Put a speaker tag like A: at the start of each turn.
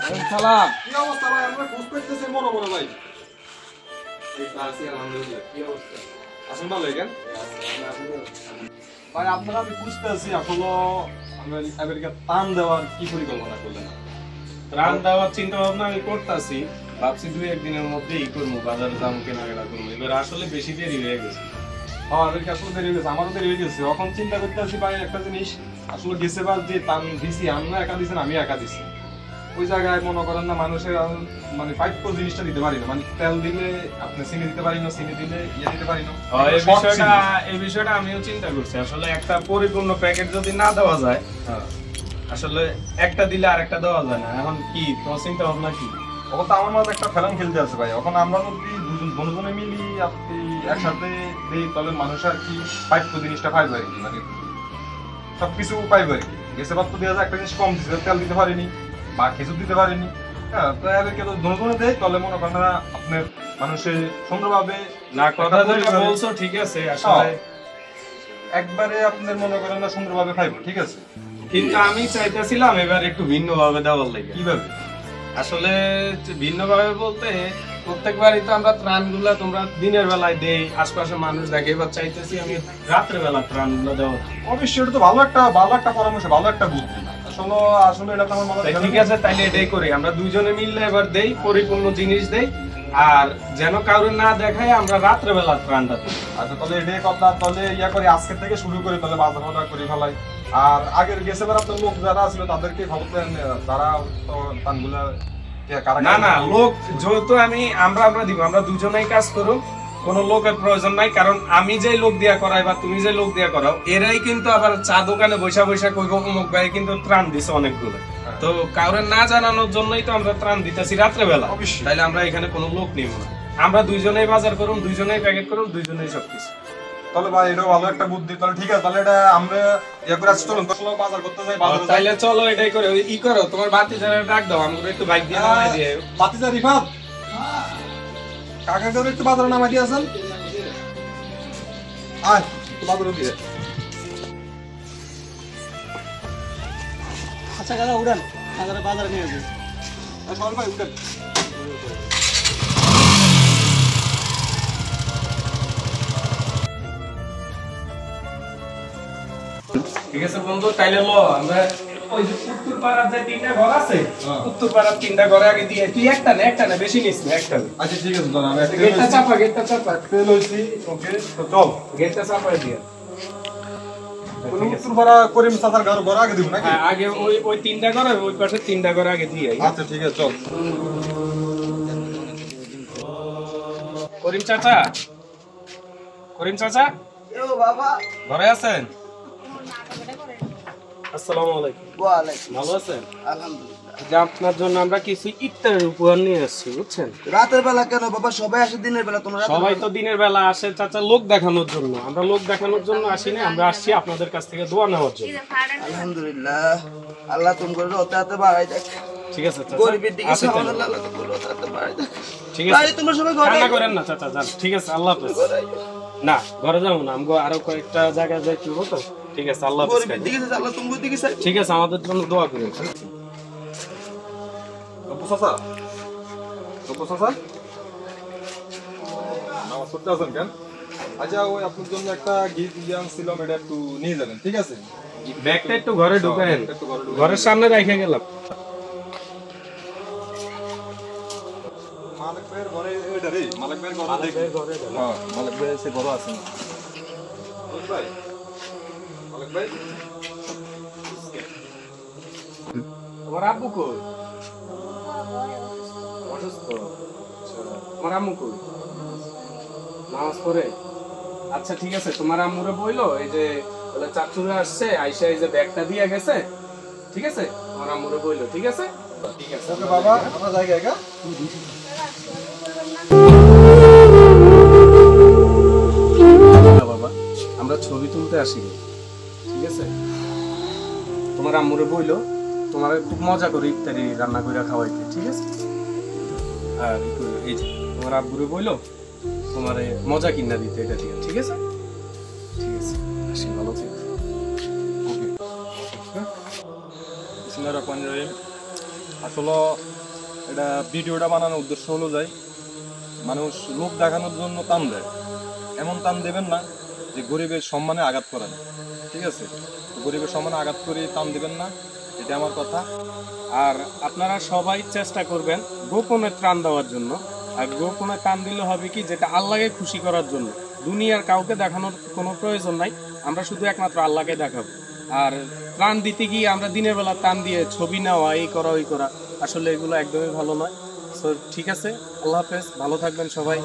A: সালাম।
B: কি অবস্থা ভাই? আমরা খোঁজ করতেছি বড় বড় ভাই।
A: এই পাশে আলহামদুলিল্লাহ। কি অবস্থা?
B: আসেন ভালো লাগেন ভাই। আপনারা আমি খুঁজতেছি আসলে আমেরিকা টান দেওয়ার কি পরিকল্পনা করলেন?
C: রান দেওয়ার চিন্তা ভাবনা আমি করতেছি, ভাবছি 2-1 দিনের মধ্যেই করবো, বাজারে যাবো, কেনাকাটা করবো। এবার আসলে বেশি দেরি হয়ে গেছে।
B: আমেরিকা আসলে দেরি হয়ে গেছে, আমারও দেরি হয়ে গেছে। এখন চিন্তা করতেছি ভাই একটা জিনিস, আসলে গেছে বার যে টান দিছি, আমরা একা দিছেন আমি একা দিছি, ওই জায়গায় মনে করেন না মানুষের মানে পাইপ জিনিসটা দিতে পারি না। মানে তেল দিলে আপনি চিনি দিতে পারি না, চিনি দিলে ইয়ে দিতে পারি না।
C: এই বিষয়টা আমিও চিন্তা করছি। আসলে একটা পরিপূর্ণ প্যাকেট যদি না দেওয়া যায়, আসলে একটা দিলে আর একটা দেওয়া যায় না। এখন কি তোমার চিন্তা ভাবনা কি?
B: ওখন তো আমার মাঝে একটা খেলাম খেলতে আছে ভাই। এখন আমরা যদি দুজন বন্ধুজনে মিলি আপনি একসাথে দিই, তাহলে মানুষ আর কি পাইপ জিনিসটা পাইবে আর কি, মানে সবকিছু পাইবে আর কি। গেছে বার তো দেওয়া যায় একটা জিনিস কম দিচ্ছে, তেল দিতে পারিনি বা খেজুর দিতে পারিনি। হ্যাঁ, তো এদেরকে তো দুজনে দেয়, তাহলে মনে করেন না আপনার মানুষের সুন্দরভাবে
C: না, কথা যেটা বলছো ঠিক আছে, আসলে
B: একবারে আপনার মনে করেন না সুন্দরভাবে খাইবো, ঠিক আছে।
C: কিন্তু আমি চাইতেছিলাম এবার একটু ভিন্ন ভাবে দেওয়ার লাগে।
B: কিভাবে?
C: আসলে ভিন্ন ভাবে বলতে, প্রত্যেকবারই তো আমরা ত্রাণগুলা তোমরা দিনের বেলায় দেই, আশপাশে মানুষ দেখে। এবার চাইতেছি আমি রাত্রে বেলা ত্রাণগুলো দেওয়া।
B: অবশ্যই এটা তো ভালো একটা পরামর্শ, ভালো একটা বুদ্ধি। আসলে আসলে এটা তো আমার মাথায়।
C: ঠিক আছে, তাইলে এটাই করি, আমরা দুইজনে মিললে এবার দেই, পরিপূর্ণ জিনিস দেই, আর যেন কারো না দেখায় আমরা রাত্রে বেলা ত্রাণটা দিই।
B: আচ্ছা, তাহলে এটাই কথা। তাহলে ইয়া করে আজকে থেকে শুরু করি, তাহলে বাজার বাজার করে ফেলাই। আর আগের গেছে বার আপনার লোক যারা ছিল তাদেরকে খবর দেন, তারা তো পানগুলা
C: না না, লোক যেহেতু আমরা দিব, আমরা দুজনেই কাজ করুক, কোনো লোকের প্রয়োজন নাই। কারণ আমি যে লোক দিয়া করাই বা তুমি যে লোক দিয়া করাও, এরাই কিন্তু আবার চা দোকানে বৈশা বৈশা কইব অমুক ভাই কিন্তু ত্রাণ দিছে অনেকগুলো। তো কাউরে না জানানোর জন্যই তো আমরা ত্রাণ দিতেছি রাত্রে বেলা। তাইলে আমরা এখানে কোনো লোক নিব না, আমরা দুইজনেই বাজার করুন, দুইজনেই প্যাকেট করুন, দুইজনেই সবকিছু।
B: তাহলে ভাই এটাও ভালো একটা বুদ্ধি। তাহলে ঠিক আছে, তাহলে এটা আমরা ইয়া করে আসছি। চলুন বাজার করতে যাই।
C: তাইলে চলো এটাই করে ই করো, তোমার বাতিজারে ডাক দাও, আমাকে একটু বাইক দিয়ে নামাই দিয়ে।
B: বাতিজা রিফাত, কাকাকে একটু বাজারে নামাই দিয়ে আসেন। আয় একটু বাজারে দিয়ে।
D: আচ্ছা কাকা উড়ান, বাজারে নিয়ে যাবে।
B: সর ভাই উঠেন।
C: ঠিক আছে বন্ধু, তাইলে লো আমরা ওই যে উত্তর পাড়ার যে 3টা ঘর আছে, উত্তর পাড়ার 3টা ঘরে আগে দিয়ে। তুই একটা না বেশি নিস না, একটা।
B: আচ্ছা ঠিক আছে, দাঁড়া আমি একটা
C: গেটটা চাপা
B: তেল হইছি। ওকে, তো চল
C: গেটটা চাপা দিয়ে।
B: উত্তর পাড়া করিম চাচার ঘর আগে দিব নাকি?
C: হ্যাঁ, আগে ওই 3টা ঘর, ওই পাশে 3টা ঘর আগে দিয়ে।
B: আচ্ছা ঠিক আছে, চল।
C: করিম চাচা
D: বাবা,
C: ঘরে আছেন? আসসালামু আলাইকুম।
D: ওয়ালাইকুম
C: ভালো আছেন?
D: আলহামদুলিল্লাহ।
C: যে আপনার জন্য আমরা কিছু ইফতারের উপহার নিয়ে আসছি, বুঝছেন?
D: রাতের বেলা কেন বাবা? সবাই আসে দিনের বেলা, তোমরা
C: সবাই তো দিনের বেলা আসে চাচা, লোক দেখানোর জন্য। আমরা লোক দেখানোর জন্য আসি না, আমরা আসছি আপনাদের কাছ থেকে দোয়া নেওয়ার জন্য।
D: আলহামদুলিল্লাহ, আল্লাহ তোমার হাতে হাতে বাড়াই দেখ।
C: ঠিক আছে চাচা,
D: গরিবের দিকে
C: আসি তাহলে।
D: সামান্য আল্লাহ তোমার হাতে হাতে বাড়াই দেখ।
C: ঠিক আছে,
D: তোমরা সবাই ঘরে
C: কান্না করেন না চাচা, যান। ঠিক আছে, আল্লাহ হাফেজ। না, ঘরে যাবো না, আমগো আরো কয়েকটা জায়গায় যাইতে হবে তো। ঠিক আছে, আল্লাহ হাফেজ।
D: গরিবের দিকে আল্লাহ তোমার দিকে চাই।
C: ঠিক আছে, আমাদের জন্য দোয়া করেন।
B: গপ্পু চাচা, নামাজ পড়তে আসেন কেন? আচ্ছা, ওই আপনার জন্য একটা গিফট দিয়ে আনছিলাম, এটা একটু নিয়ে যাবেন, ঠিক আছে?
C: ব্যাগটা একটু ঘরে ঢুকায়েন, ঘরের সামনে রেখে গেলাম।
B: মালিক ভাইয়ের ঘরে এটা রে, মালিক ভাইয়ের ঘরে। হ্যাঁ, মালিক ভাই সে ঘরে আছেন। মালিক ভাই
C: তোমার আব্বু কই? অসুস্থ? তোমার আম্মু কই? নামাজ পড়ে? আচ্ছা ঠিক আছে, তোমার আম্মুরে বইলো এই যে বলে চাচুরা আসছে, আইসা এই যে ব্যাগটা দিয়ে গেছে। ঠিক আছে, তোমার আম্মুরে বইলো। ঠিক আছে, ঠিক আছে।
B: ওকে বাবা, আমরা যাই গা।
C: বাবা, আমরা ছবি তুলতে আসি, ঠিক আছে? তোমার আম্মুরে বইলো তোমার খুব মজা করে ইফতারি রান্না করে খাওয়াইতে, ঠিক আছে? আর এই যে তোমার আব্বুরে বইলো তোমার মজা কিনা দিতে, এটা দিয়ে। ঠিক আছে, ঠিক আছে, আসি, ভালো থেকো। ওকে, বিসমিল্লাহির রহমানির রহিম।
B: আসলে এটা ভিডিওটা বানানোর উদ্দেশ্য হলো যাই মানুষ লোক দেখানোর জন্য টান দেয়, এমন টান দেবেন না যে গরিবের সম্মানে আঘাত করেন, ঠিক আছে? গরিবের সম্মানে আঘাত করে টান দেবেন না, এটা আমার কথা।
C: আর আপনারা সবাই চেষ্টা করবেন গোপনে ত্রাণ দেওয়ার জন্য। আর গোপনে ত্রাণ দিলে হবে কি, যেটা আল্লাহকে খুশি করার জন্য, দুনিয়ার কাউকে দেখানোর কোনো প্রয়োজন নাই, আমরা শুধু একমাত্র আল্লাহকে দেখাবো। আর ত্রাণ দিতে গিয়ে আমরা দিনের বেলা ত্রাণ দিয়ে ছবি নেওয়া, এই করা ওই করা, আসলে এগুলো একদমই ভালো নয়। সো ঠিক আছে, আল্লাহ হাফেজ, ভালো থাকবেন সবাই।